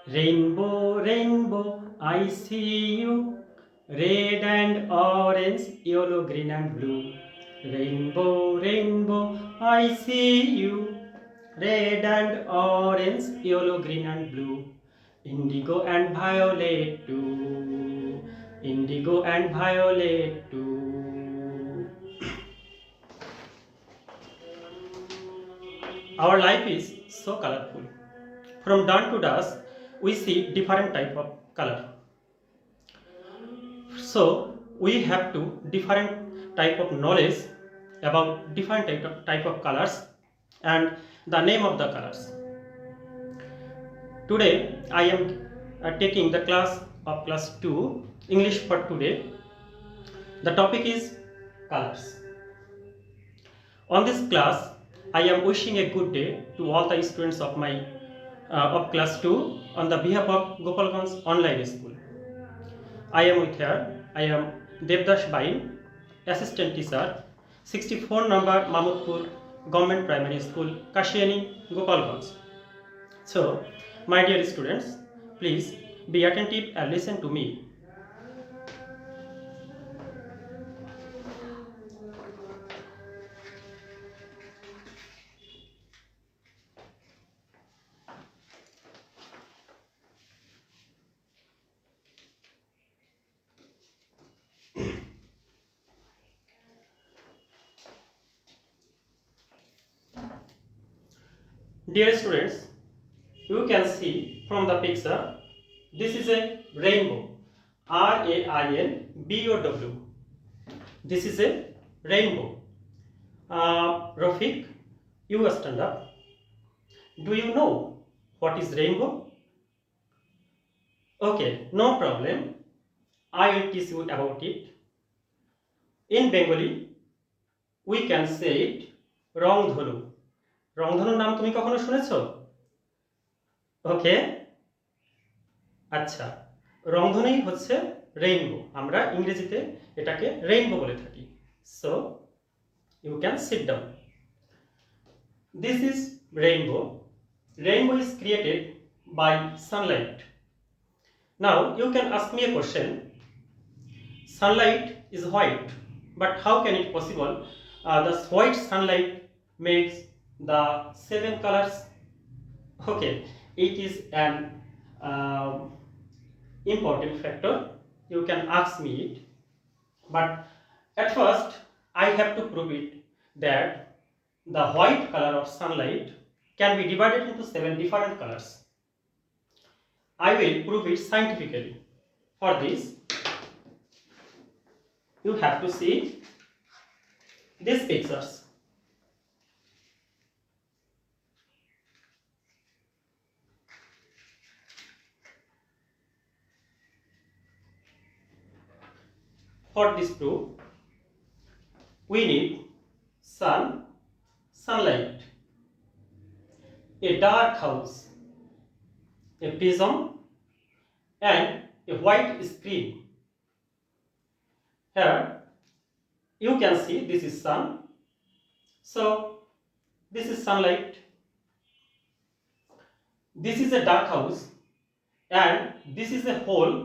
Rainbow, rainbow, I see you. Red and orange, yellow, green and blue. Rainbow, rainbow, I see you. Red and orange, yellow, green and blue. Indigo and violet too. Indigo and violet too. Our life is so colorful. From dawn to dusk, we see different type of color. So we have to different type of knowledge about different type of colors and the name of the colors. Today I am taking the class of class 2 English for today. The topic is colors. On this class I am wishing a good day to all the students of my of class 2 on the behalf of Gopalganj online school. I am with here. I am Devdas Bain, assistant teacher, 64 number Mahmudpur Government Primary School, Kashiani, Gopalganj. So, my dear students, please be attentive and listen to me. Dear students, you can see from the picture, this is a rainbow, R-A-I-N-B-O-W. This is a rainbow. Rafiq, you stand up. Do you know what is rainbow? Okay, no problem. I will teach you about it. In Bengali, we can say it রংধনু. রংধনুর নাম তুমি কখনো শুনেছো? ওকে, আচ্ছা, রংধনুই হচ্ছে rainbow. আমরা ইংরেজিতে এটাকে রেইনবো বলে থাকি। So you can sit down. This is rainbow. Rainbow is created by sunlight. Now you can ask me a question. Sunlight is white, but how can it possible? The white sunlight makes the 7 colors. Okay, it is an important factor. You can ask me it, but at first I have to prove it that the white color of sunlight can be divided into 7 different colors. I will prove it scientifically. For this, you have to see these pictures. For this proof, we need sunlight, a dark house, a prism, and a white screen. Here you can see this is sun. So this is sunlight. This is a dark house, and this is a hole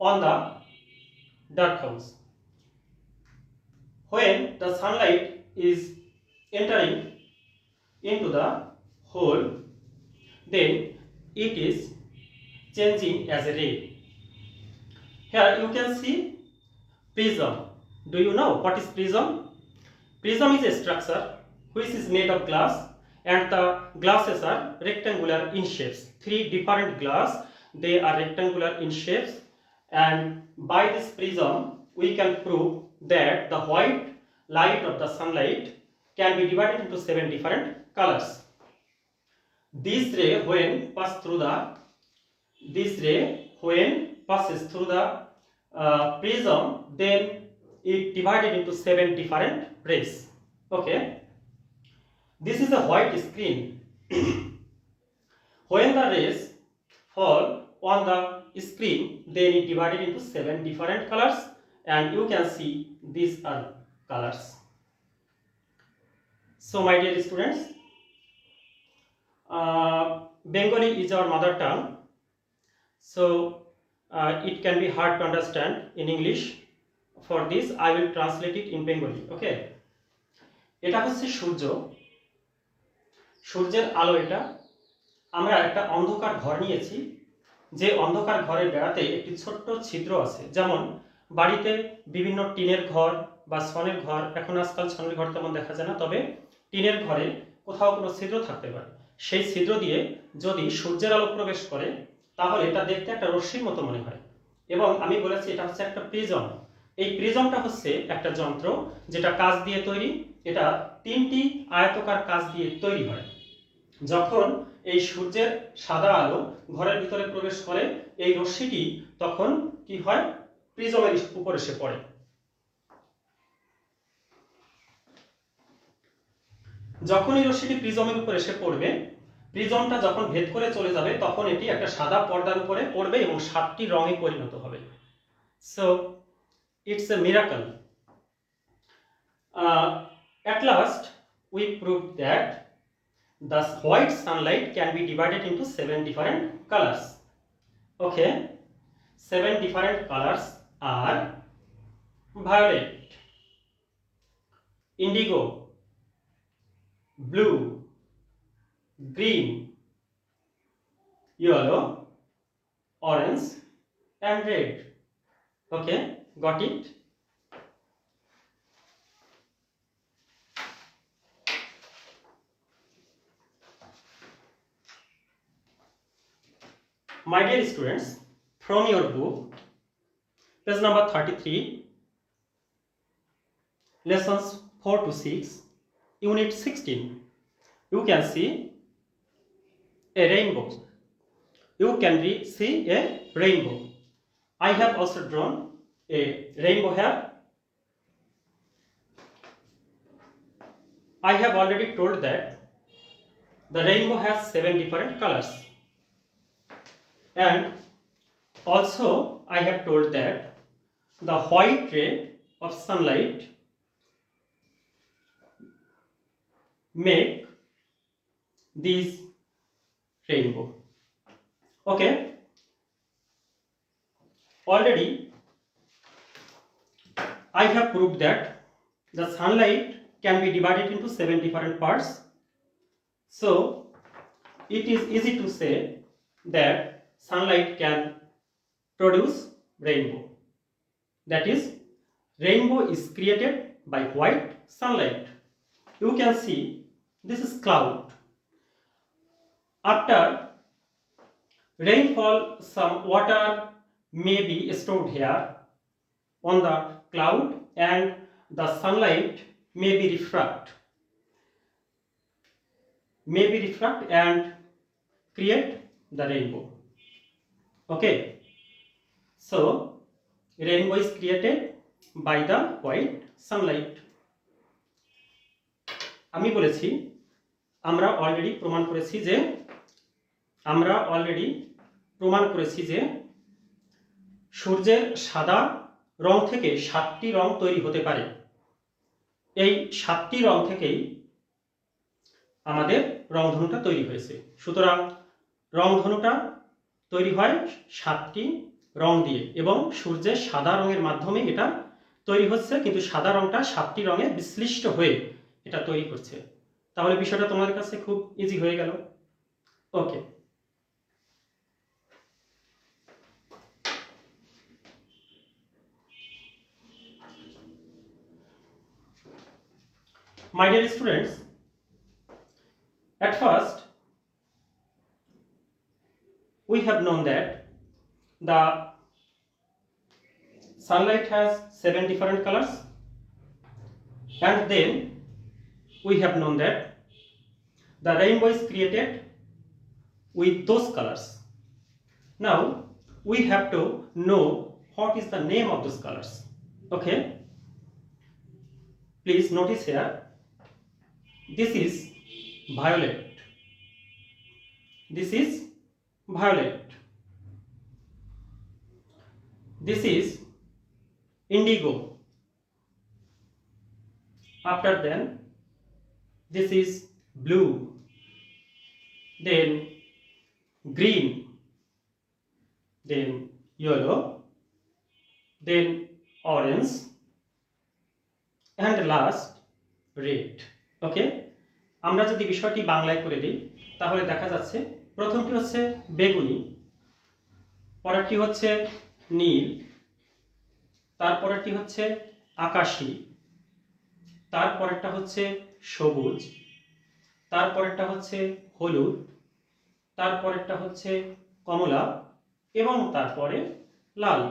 on the dark house. When the sunlight is entering into the hole, then it is changing as a ray. Here you can see prism. Do you know what is prism? Prism is a structure which is made of glass, and the glasses are rectangular in shapes. 3 different glass, they are rectangular in shapes, and by this prism we can prove that the white light of the sunlight can be divided into 7 different colors. This ray when passes through the prism, then it divided into 7 different rays. Okay, this is a white screen. When the rays fall on the screen, then it divided into 7 different colors, and you can see these are colors. So my dear students, Bengali is our mother tongue, so it can be hard to understand in English. For this I will translate it in Bengali. Okay, এটা হচ্ছে সূর্য, সূর্যের আলো। এটা আমরা একটা অন্ধকার ঘর নিয়েছি, যে অন্ধকার ঘরের বেড়াতে একটি ছোট্ট ছিদ্র আছে। যেমন বাড়িতে বিভিন্ন টিনের ঘর বা ছনের ঘর, এখন আজকাল ছনের ঘর তেমন দেখা যায় না, তবে টিনের ঘরে কোথাও কোনো ছিদ্র থাকতে পারে। সেই ছিদ্র দিয়ে যদি সূর্যের আলো প্রবেশ করে তাহলে এটা দেখতে একটা রশ্মির মতো মনে হয়। এবং আমি বলেছি এটা হচ্ছে একটা প্রিজম। এই প্রিজমটা হচ্ছে একটা যন্ত্র যেটা কাঁচ দিয়ে তৈরি। এটা 3টি আয়তাকার কাঁচ দিয়ে তৈরি হয়। যখন এই সূর্যের সাদা আলো ঘরের ভিতরে প্রবেশ করে, এই রশ্মিটি তখন কি হয়, প্রিজমের উপর এসে পড়ে। যখন এই রশ্মিটি প্রিজমের উপর এসে পড়বে, প্রিজমটা যখন ভেদ করে চলে যাবে তখন এটি একটা সাদা পর্দার উপরে পড়বে এবং 7টি রঙে পরিণত হবে। So it's a miracle. At last we proved that the white sunlight can be divided into 7 different colors. Okay, 7 different colors are violet, indigo, blue, green, yellow, orange and red. Okay, got it? My dear students, from your book, page number 33, lessons 4 to 6, unit 16, you can see a rainbow. You can see a rainbow. I have also drawn a rainbow here. I have already told that the rainbow has 7 different colors. And also I have told that the white ray of sunlight make this rainbow. Okay, already I have proved that the sunlight can be divided into 7 different parts. So it is easy to say that sunlight can produce rainbow. That is, rainbow is created by white sunlight. You can see this is cloud. After rainfall, some water may be stored here on the cloud and the sunlight may be refract and create the rainbow. Okay, so rainbow is created by the white sunlight. আমি বলেছি আমরা already প্রমাণ করেছি যে সূর্যের সাদা রং থেকে 7টি রং তৈরি হতে পারে। এই 7টি রং থেকেই আমাদের রংধনুটা তৈরি হয়েছে। সুতরাং রংধনুটা তৈরি হয় 7টি রং দিয়ে এবং সূর্যের সাদা রঙের মাধ্যমে এটা তৈরি হচ্ছে, কিন্তু সাদা রংটা 7টি রঙে বিশ্লিষ্ট হয়ে এটা তৈরি করছে। তাহলে বিষয়টা তোমাদের কাছে খুব ইজি হয়ে গেল। ওকে, my dear students, at first we have known that the sunlight has 7 different colors, and then we have known that the rainbow is created with those colors. Now we have to know what is the name of those colors. Okay, please notice here, this is violet, this is violet, this is indigo, after then this is blue, then green, then yellow, then orange, and last red. ওকে, আমরা যদি বিষয়টি বাংলায় করে দিই তাহলে দেখা যাচ্ছে প্রথমটি হচ্ছে বেগুনি, পরেরটি হচ্ছে নীল, তারপরেরটি হচ্ছে আকাশী, তারপরেরটা হচ্ছে সবুজ, তারপরেরটা হচ্ছে হলুদ, তারপরেরটা হচ্ছে কমলা এবং তারপরে লাল।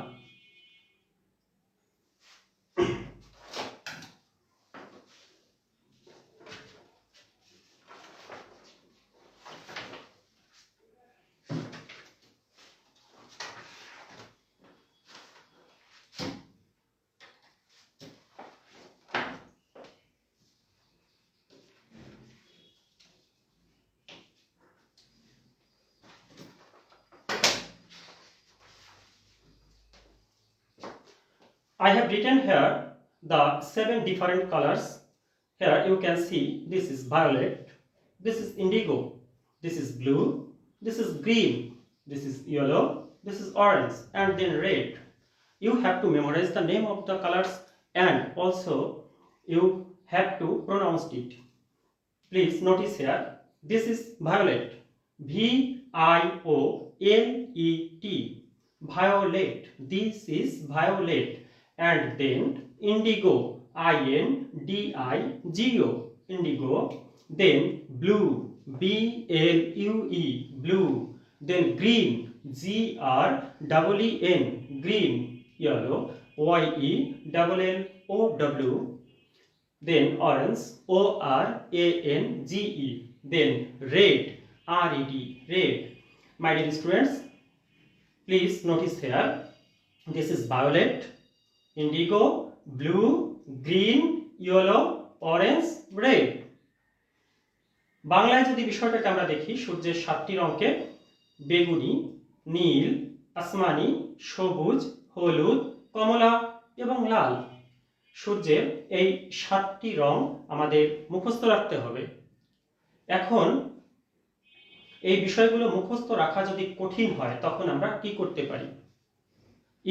I have written here the 7 different colors. Here you can see this is violet, this is indigo, this is blue, this is green, this is yellow, this is orange, and then red. You have to memorize the name of the colors and also you have to pronounce it. Please notice here, this is violet, V-I-O-L-E-T, violet, this is violet. And then indigo, I-N-D-I-G-O, indigo, then blue, B-L-U-E, blue, then green, G-R-E-E-N, green, yellow, Y-E-L-L-O-W, then orange, O-R-A-N-G-E, then red, R-E-D, red. My dear students, please notice here, this is violet, indigo, blue, green, yellow, orange, red. বাংলায় যদি বিষয়টাকে আমরা দেখি, সূর্যের 7টি রঙকে বেগুনি, নীল, আসমানি, সবুজ, হলুদ, কমলা এবং লাল। সূর্যের এই 7টি রং আমাদের মুখস্থ রাখতে হবে। এখন এই বিষয়গুলো মুখস্থ রাখা যদি কঠিন হয় তখন আমরা কি করতে পারি?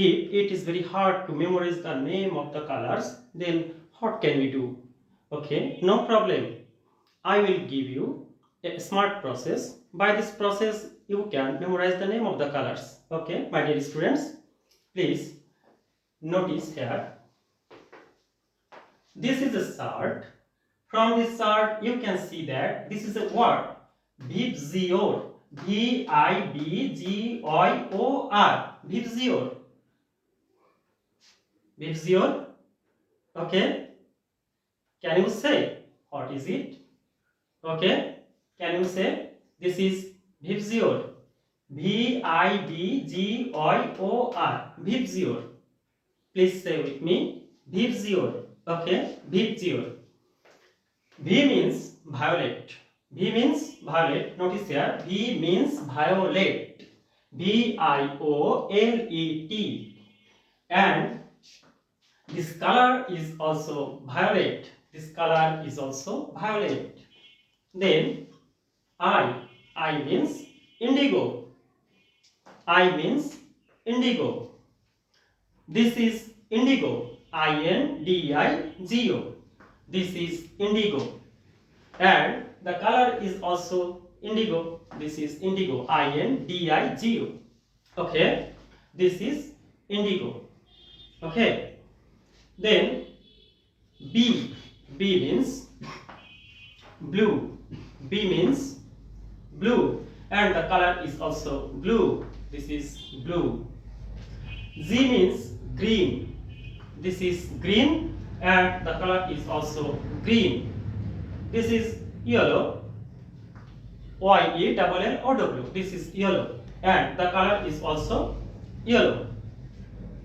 If it is very hard to memorize the name of the colors, then what can we do? Okay, no problem. I will give you a smart process. By this process, you can memorize the name of the colors. Okay, my dear students, please notice here. This is a chart. From this chart, you can see that this is a word, Vibgyor, V-I-B-G-Y-O-R, Vibgyor. Vibgyor. Okay, can you say what is it? Okay, can you say this is Vibgyor, V-I-B-G-Y-O-R, Vibgyor. Please say with me, Vibgyor. Okay, Vibgyor. V means violet. V means violet. Notice here, V means violet, V-I-O-L-E-T, and this color is also violet. This color is also violet. Then I means indigo. I means indigo. This is indigo, I-N-D-I-G-O. This is indigo. And the color is also indigo. This is indigo, I-N-D-I-G-O. Okay, this is indigo. Okay, then B means blue. B means blue, and the color is also blue. This is blue. G means green. This is green, and the color is also green. This is yellow, Y-E-L-L-O-W. This is yellow, and the color is also yellow.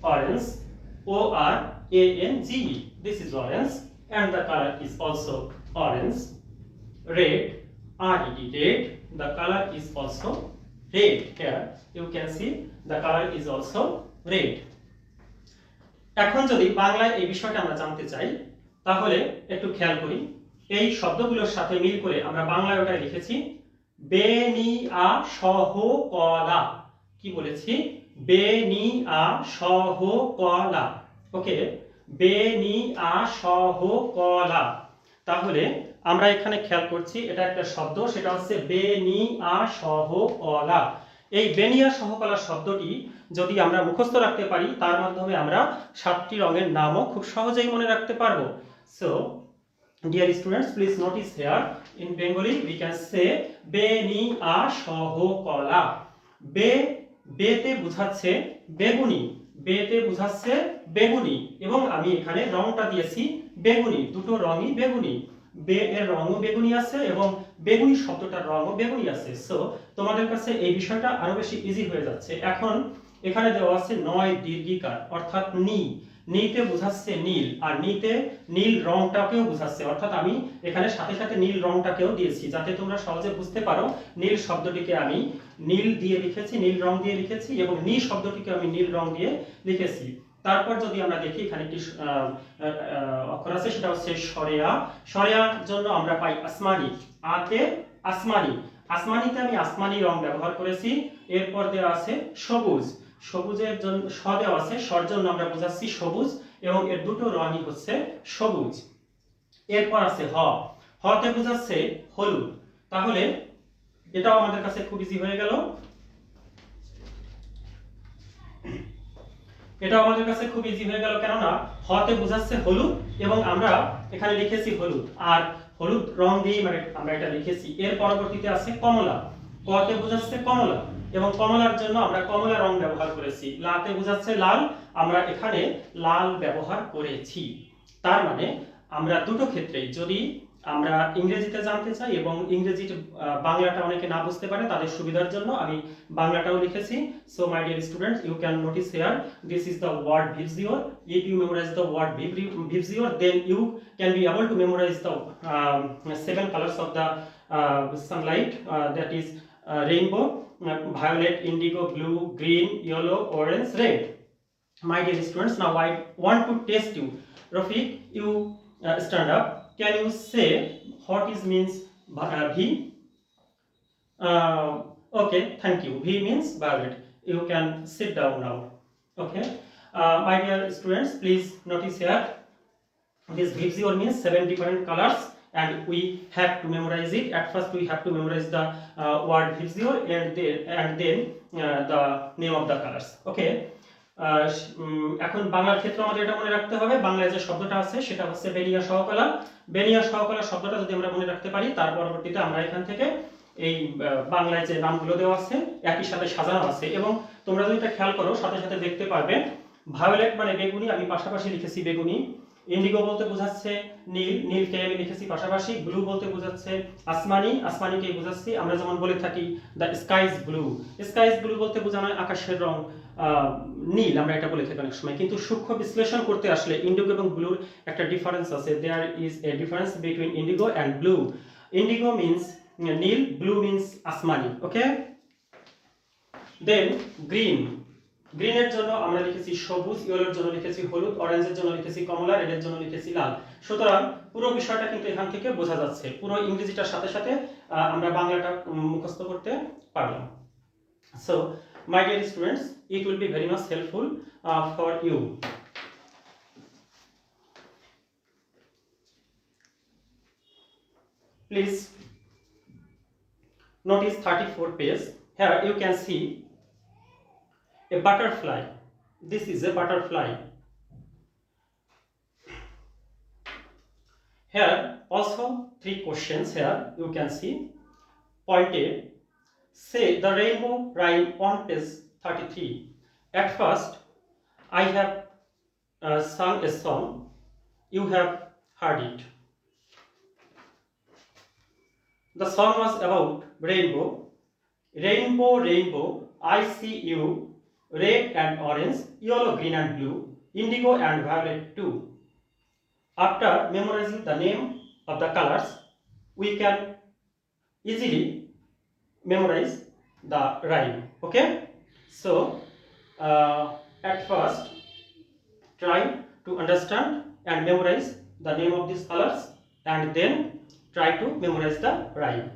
Orange, O-R-A-N-G-E. This is orange, and the color is also orange. Red, R-E-D, red. The color is also red. Here you can see the color is also red. এখন যদি বাংলায় এই বিষয়টা আমরা জানতে চাই তাহলে একটু খেয়াল করি। এই শব্দগুলোর সাথে মিল করে আমরা বাংলায় ওটা লিখেছি বেনিয়া সহ কলা। কি বলেছি? বেনিয়া সহ কলা। ওকে, বেনিয়া সহ কলা। তাহলে আমরা এখানে খেয়াল করছি এটা একটা শব্দ, সেটা হচ্ছে বেনিয়া সহ কলা। এই বেনিয়া সহ কলা শব্দটি যদি আমরা মুখস্থ রাখতে পারি, তার মাধ্যমে আমরা 7টি রঙের নামও খুব সহজেই মনে রাখতে পারবো। So dear students, please notice here in Bengali we can say বেনিয়া সহ কলা। বেতে বোঝাচ্ছে বেগুনি, বেতে বোঝাচ্ছে বেগুনি, এবং আমি এখানে রংটা দিয়েছি বেগুনি। দুটো রঙই বেগুনি, বে এর রঙও বেগুনি আছে এবং বেগুনি শব্দটার রঙও বেগুনি আছে। সো তোমাদের কাছে এই বিষয়টা আরো বেশি ইজি হয়ে যাচ্ছে। এখন এখানে দেওয়া আছে 9 দীর্ঘিকার, অর্থাৎ নি। নীতে বোঝাচ্ছে নীল, আর নীতে নীল রংটাকেও বোঝাচ্ছে, অর্থাৎ আমি এখানে সাথে সাথে নীল রংটাকেও দিয়েছি যাতে তোমরা সহজে বুঝতে পারো। নীল শব্দটিকে আমি নীল দিয়ে লিখেছি, নীল রং দিয়ে লিখেছি, এবং নি শব্দটিকে আমি নীল রং দিয়ে লিখেছি। তারপর যদি আমরা দেখি এখানে একটি অক্ষর আছে, সেটা হচ্ছে সরেয়া। সরেয়ার জন্য আমরা পাই আসমানি। আতে আসমানি, আসমানিতে আমি আসমানি রং ব্যবহার করেছি। এরপর দেওয়া আছে সবুজ, সবুজের জন্য স দেওয়া আছে, সর জন্য আমরা বোঝাচ্ছি সবুজ, এবং এর দুটো রঙই হচ্ছে সবুজ। এরপর আছে হ, হতে বোঝাচ্ছে হলুদ। তাহলে এটাও আমাদের কাছে খুব ইজি হয়ে গেল, এটাও আমাদের কাছে খুব ইজি হয়ে গেল, কেননা হতে বোঝাচ্ছে হলুদ এবং আমরা এখানে লিখেছি হলুদ, আর হলুদ রং দিয়ে মানে আমরা এটা লিখেছি। এর পরবর্তীতে আছে কমলা, কতে বোঝাচ্ছে কমলা এবং কমলার জন্য আমরা কমলা রং ব্যবহার করেছি। লাতে বোঝাচ্ছে লাল, আমরা এখানে লাল ব্যবহার করেছি। তার মানে আমরা দুটো ক্ষেত্রেই যদি আমরা ইংরেজিতে জানতে চাই এবং ইংরেজিতে বাংলাটা অনেকে না বুঝতে পারে, তাদের সুবিধার জন্য আমি বাংলাটাও লিখেছি। So my dear students, you can notice here this is the word vivzior. If you memorize the word vivzior, then you can be able to memorize the 7 colors of the sunlight, that is rainbow, violet, indigo, blue, green, yellow, orange, red. My dear students, now I want to test you. Rafiq, you stand up. Can you say what is means V? Okay, thank you. V means violet. You can sit down now. Okay, my dear students, please notice here. This vivzior means 7 different colors, and we have to memorize it. At first, we have to memorize the word vivzior, and then the name of the colors. Okay. এখন বাংলার ক্ষেত্রে আমাদের এটা মনে রাখতে হবে, বাংলায় যে শব্দটা আছে সেটা হচ্ছে বেনিয়া সহকলা। বেনিয়া সহকলা শব্দটা যদি আমরা মনে রাখতে পারি, তার পরবর্তীতে আমরা এখান থেকে এই বাংলায় যে নামগুলো দেওয়া আছে একই সাথে সাজানো আছে, এবং তোমরা যদি এটা খেয়াল করো সাথে সাথে দেখতে পারবে ভায়োলেট মানে বেগুনি, আমি পাশাপাশি লিখেছি বেগুনি। ইন্ডিগো বলতে বোঝাচ্ছে নীল, নীলকে আমি লিখেছি পাশাপাশি। ব্লু বলতে বোঝাচ্ছে আসমানি, আসমানিকে বোঝাচ্ছি আমরা যেমন বলে থাকি the skies blue. Skies blue বলতে বোঝানো আকাশের রং নীল, আমরা এটা বলে থাকি অনেক সময়, কিন্তু সূক্ষ্ম বিশ্লেষণ করতে আসলে ইন্ডিগো এবং ব্লুর একটা ডিফারেন্স আছে। There is a difference between indigo and blue. Indigo means neel, blue means asmani. Okay, then green, গ্রিনের জন্য আমরা লিখেছি সবুজ, ইয়েলোর জন্য লিখেছি হলুদ, অরেঞ্জের জন্য লিখেছি কমলা, রেডের জন্য লিখেছি লাল। সুতরাং পুরো বিষয়টা কিন্তু এখান থেকে বোঝা যাচ্ছে, পুরো ইংরেজিটার সাথে সাথে আমরা বাংলাটা মুখস্থ করতে পারলাম। So my dear students, it will be very much helpful for you. Please notice 34th page. Here you can see a butterfly. This is a butterfly. Here also 3 questions. Here you can see. Point A, say the rainbow rhyme on page 33. At first, I have sung a song. You have heard it. The song was about rainbow. Rainbow, rainbow, I see you. Red and orange, yellow, green and blue, indigo and violet too. After memorizing the name of the colors, we can easily memorize the rhyme. Okay, so at first try to understand and memorize the name of these colors, and then try to memorize the rhyme.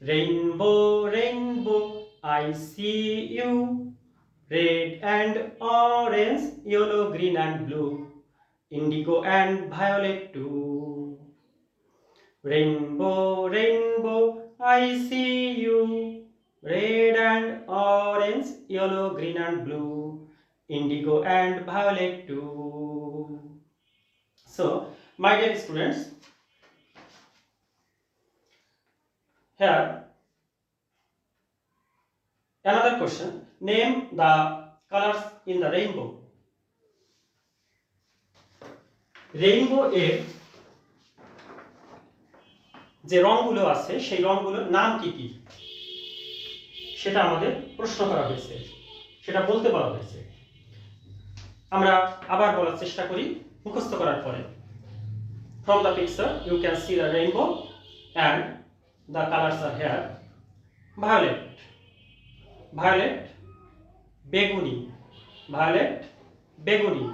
Rainbow, rainbow, I see you. Red and orange, yellow, green and blue. Indigo and violet too. Rainbow, rainbow, I see you. Red and orange, yellow, green and blue. Indigo and violet too. So, my dear students, here another question. Name the colors in the rainbow. Rainbow এর যে রংগুলো আছে সেই রংগুলোর নাম কি কি সেটা আমাদের প্রশ্ন করা হয়েছে, সেটা বলতে বলা হয়েছে। আমরা আবার বলার চেষ্টা করি মুখস্থ করার পরে। From the picture you can see the rainbow and the colors are here. Violet, violet, beguni, violet, beguni.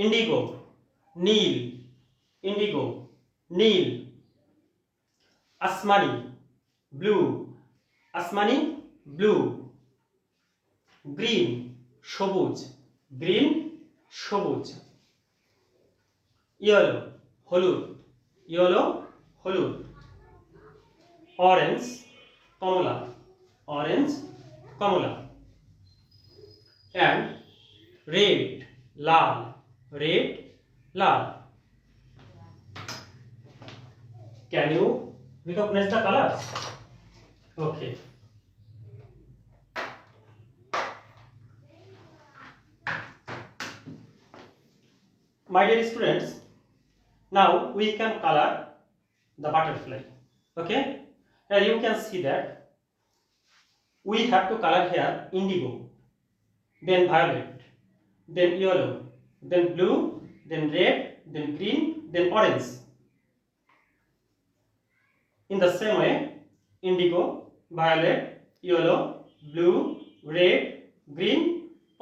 Indigo, Neil, indigo, Neil. Asmani, blue, Asmani, blue. Green, সবুজ, green, সবুজ. Yellow, হলুদ, yellow, হলুদ. Orange, Kamala, orange, Kamala. And red, Lal, red, Lal. Can you recognize the colors? Okay. My dear students, now we can color the butterfly. Okay? Here you can see that we have to color here indigo, then violet, then yellow, then blue, then red, then green, then orange. In the same way, indigo, violet, yellow, blue, red, green,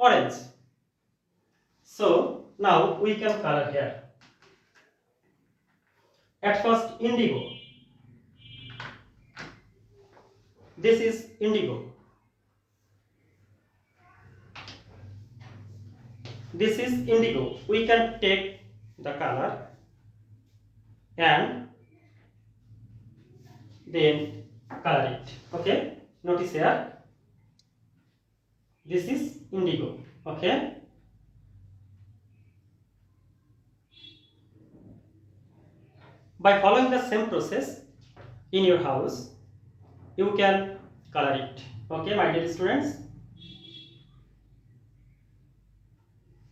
orange. So now we can color here. At first, indigo. This is indigo. This is indigo. We can take the color and then color it. Okay? Notice here. This is indigo. Okay? By following the same process in your house, you can color it. Okay, my dear students?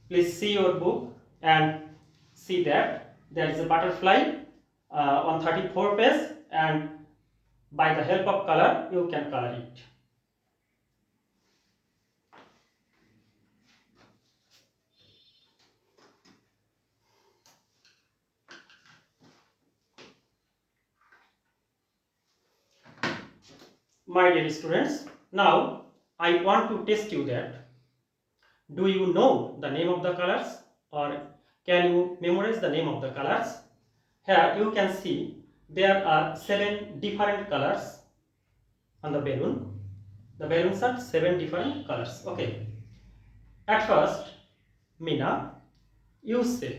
Please see your book and see that there is a butterfly on 34 page, and by the help of color you can color it. My dear students, now I want to test you that do you know the name of the colors, or can you memorize the name of the colors? Here you can see there are 7 different colors on the balloon. The balloons are 7 different colors. Okay. At first, Meena, you say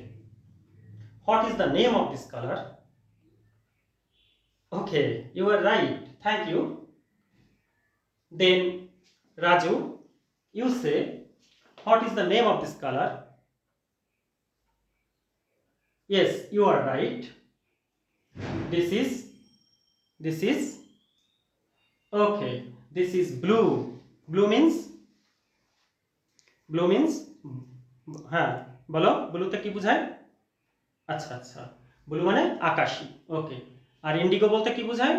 what is the name of this color? Okay, you are right. Thank you. Then Raju, you say what is the name of this color? Yes, you are right. This is okay. This is blue. Blue means হ্যাঁ বলো ব্লুতে কি বোঝায়? আচ্ছা আচ্ছা, blue মানে আকাশী। ওকে, আর Indigo বলতে কি বোঝায়?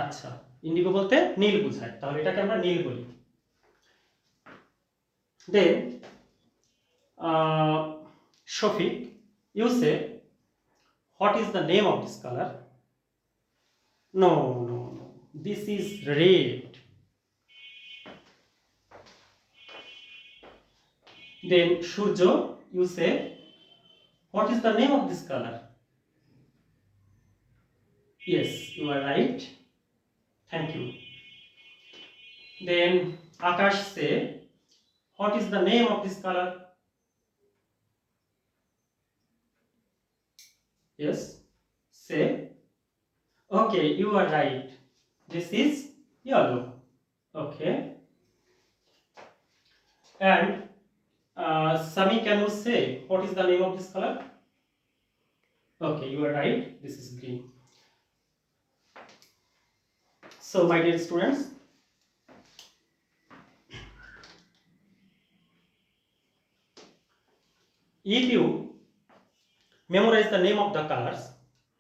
আচ্ছা, ইন্ডিগো বলতে নীল বোঝায়, তাহলে এটাকে আমরা নীল বলি। Then Shafiq, you say what is the name of this color? No, this is red. Then Shurjo, you say What is the name of this color? Yes, you are right. Thank you. Then Akash say, what is the name of this color? Yes, say. Okay, you are right. This is yellow. Okay. And Sami, can you say what is the name of this color? Okay, you are right. This is green. So, my dear students, if you memorize the name of the colors,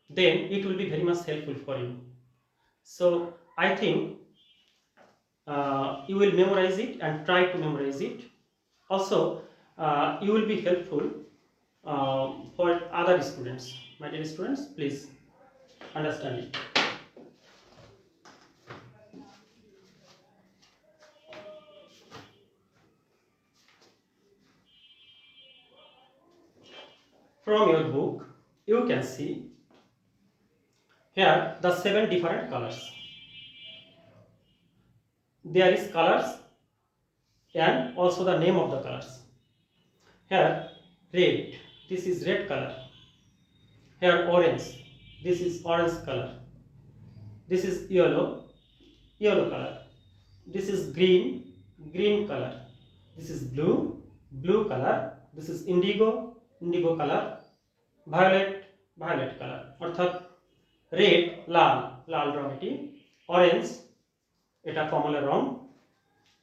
then it will be very much helpful for you. So, I think you will memorize it and try to memorize it. Also, you will be helpful for other students. My dear students, please understand it. From your book, you can see here the 7 different colors. There is colors and also the name of the colors. Here red, this is red color. Here orange, this is orange color. This is yellow, yellow color. This is green, green color. This is blue, blue color. This is indigo, indigo color. Violet, violet color. অর্থাৎ red, লাল, লাল রং এটি, orange, এটা কমলা রং,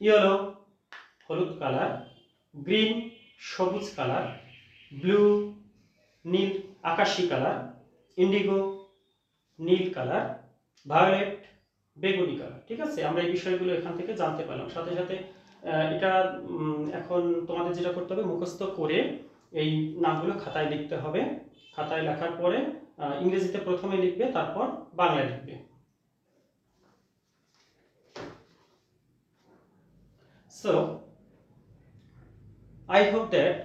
yellow, হলুদ colour, green, সবুজ colour, blue, নীল, আকাশী colour, Indigo, নীল colour, violet, বেগুনি colour. ঠিক আছে, আমরা এই বিষয়গুলো এখান থেকে জানতে পারলাম। সাথে সাথে এটা এখন তোমাদের যেটা করতে হবে, মুখস্থ করে এই নামগুলো খাতায় লিখতে হবে। খাতায় লেখার পরে ইংরেজিতে প্রথমে লিখবে, তারপর বাংলায় লিখবে। So, I hope that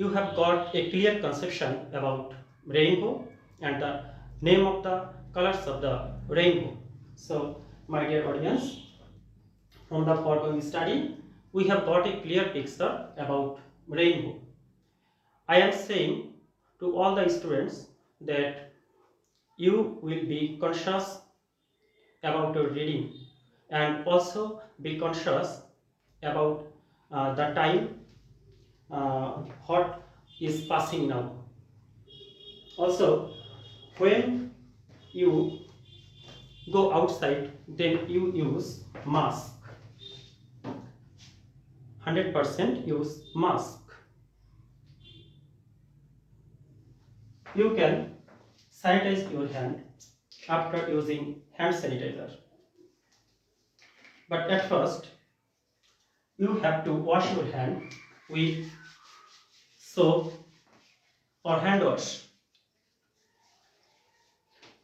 you have got a clear conception about rainbow and the name of the colors of the rainbow. So, my dear audience, from the foregoing study, we have got a clear picture about rainbow. I am saying to all the students that you will be conscious about your reading and also be conscious about the time what is passing now. Also, when you go outside, then you use mask. 100% use mask. You can sanitize your hand after using hand sanitizer. But at first, you have to wash your hand with soap or hand wash.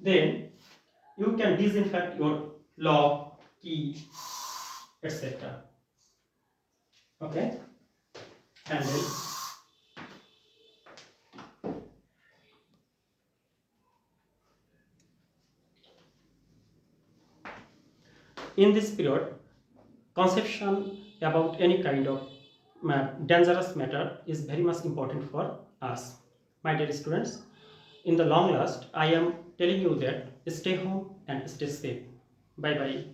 Then you can disinfect your lock, key, etc. Okay? Handle. In this period, conception about any kind of dangerous matter is very much important for us. My dear students, in the long last, I am telling you that stay home and stay safe. Bye bye.